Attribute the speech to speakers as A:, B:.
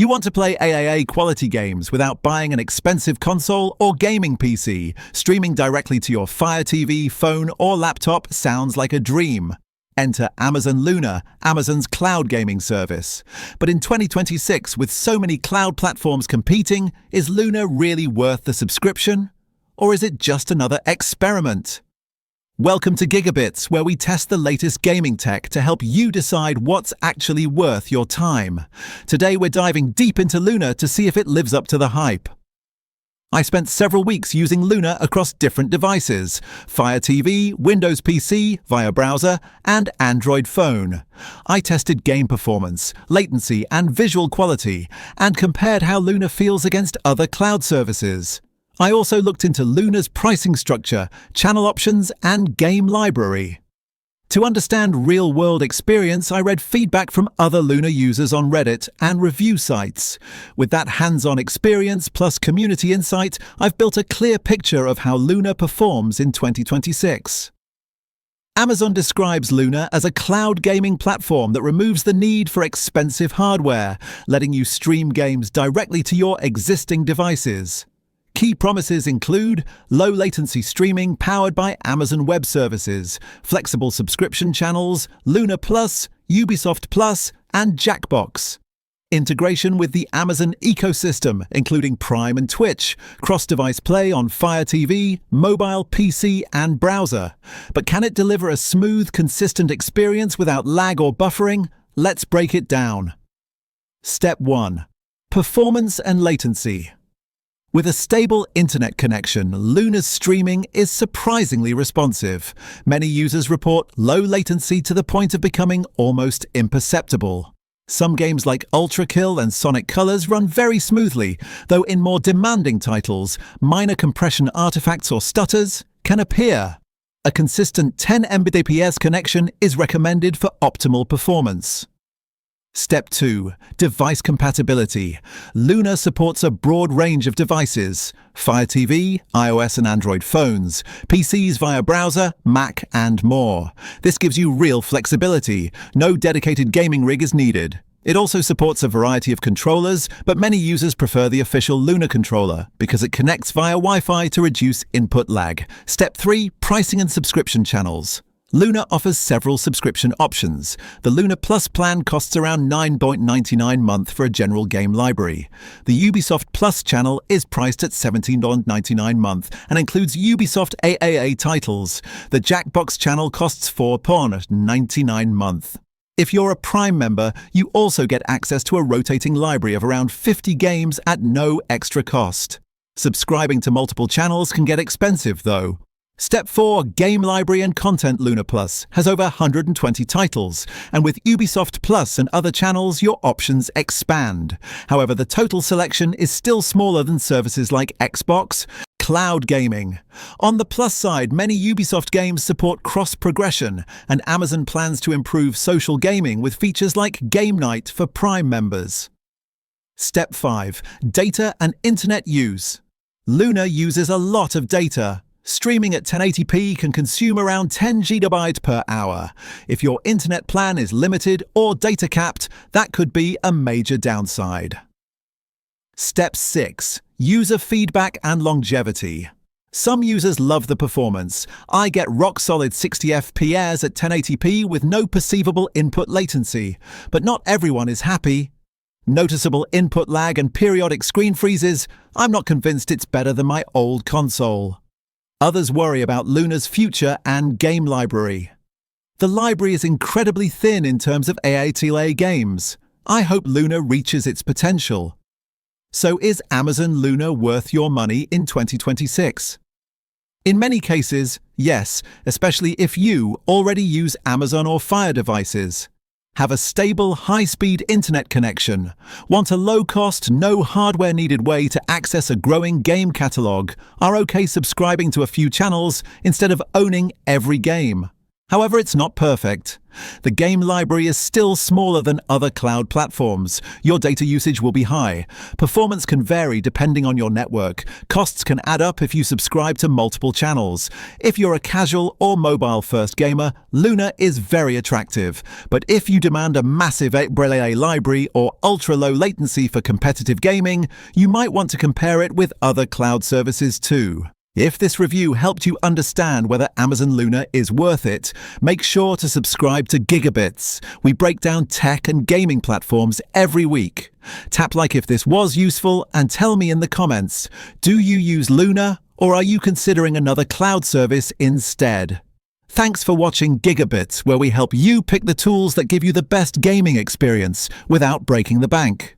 A: You want to play AAA quality games without buying an expensive console or gaming PC. Streaming directly to your Fire TV, phone, or laptop sounds like a dream. Enter Amazon Luna, Amazon's cloud gaming service. But in 2026, with so many cloud platforms competing, is Luna really worth the subscription? Or is it just another experiment? Welcome to GigaBits, where we test the latest gaming tech to help you decide what's actually worth your time. Today we're diving deep into Luna to see if it lives up to the hype. I spent several weeks using Luna across different devices: Fire TV, Windows PC, via browser, and Android phone. I tested game performance, latency, and visual quality, and compared how Luna feels against other cloud services. I also looked into Luna's pricing structure, channel options, and game library. To understand real-world experience, I read feedback from other Luna users on Reddit and review sites. With that hands-on experience plus community insight, I've built a clear picture of how Luna performs in 2026. Amazon describes Luna as a cloud gaming platform that removes the need for expensive hardware, letting you stream games directly to your existing devices. Key promises include low latency streaming powered by Amazon Web Services, flexible subscription channels, Luna Plus, Ubisoft Plus, and Jackbox. Integration with the Amazon ecosystem, including Prime and Twitch, cross-device play on Fire TV, mobile, PC, and browser. But can it deliver a smooth, consistent experience without lag or buffering? Let's break it down. Step 1. Performance and latency. With a stable internet connection, Luna's streaming is surprisingly responsive. Many users report low latency to the point of becoming almost imperceptible. Some games like Ultra Kill and Sonic Colors run very smoothly, though in more demanding titles, minor compression artifacts or stutters can appear. A consistent 10 Mbps connection is recommended for optimal performance. Step 2. Device compatibility. Luna supports a broad range of devices: Fire TV, iOS and Android phones, PCs via browser, Mac, and more. This gives you real flexibility. No dedicated gaming rig is needed. It also supports a variety of controllers, but many users prefer the official Luna controller because it connects via Wi-Fi to reduce input lag. Step 3. Pricing and subscription channels. Luna offers several subscription options. The Luna Plus plan costs around $9.99 a month for a general game library. The Ubisoft Plus channel is priced at $17.99 a month and includes Ubisoft AAA titles. The Jackbox channel costs $4.99 a month. If you're a Prime member, you also get access to a rotating library of around 50 games at no extra cost. Subscribing to multiple channels can get expensive, though. Step 4. Game library and content. Luna Plus has over 120 titles, and with Ubisoft Plus and other channels, your options expand. However, the total selection is still smaller than services like Xbox. Cloud gaming. On the plus side, many Ubisoft games support cross-progression, and Amazon plans to improve social gaming with features like Game Night for Prime members. Step 5. Data and internet use. Luna uses a lot of data. Streaming at 1080p can consume around 10 GB per hour. If your internet plan is limited or data capped, that could be a major downside. Step 6. User feedback and longevity. Some users love the performance. I get rock-solid 60 FPS at 1080p with no perceivable input latency. But not everyone is happy. Noticeable input lag and periodic screen freezes. I'm not convinced it's better than my old console. Others worry about Luna's future and game library. The library is incredibly thin in terms of AAA games. I hope Luna reaches its potential. So is Amazon Luna worth your money in 2026? In many cases, yes, especially if you already use Amazon or Fire devices. Have a stable, high-speed internet connection. Want a low-cost, no hardware-needed way to access a growing game catalog. Are okay subscribing to a few channels instead of owning every game. However, it's not perfect. The game library is still smaller than other cloud platforms. Your data usage will be high. Performance can vary depending on your network. Costs can add up if you subscribe to multiple channels. If you're a casual or mobile-first gamer, Luna is very attractive. But if you demand a massive 8 library or ultra-low latency for competitive gaming, you might want to compare it with other cloud services too. If this review helped you understand whether Amazon Luna is worth it, make sure to subscribe to GigaBits. We break down tech and gaming platforms every week. Tap like if this was useful and tell me in the comments, do you use Luna or are you considering another cloud service instead? Thanks for watching GigaBits, where we help you pick the tools that give you the best gaming experience without breaking the bank.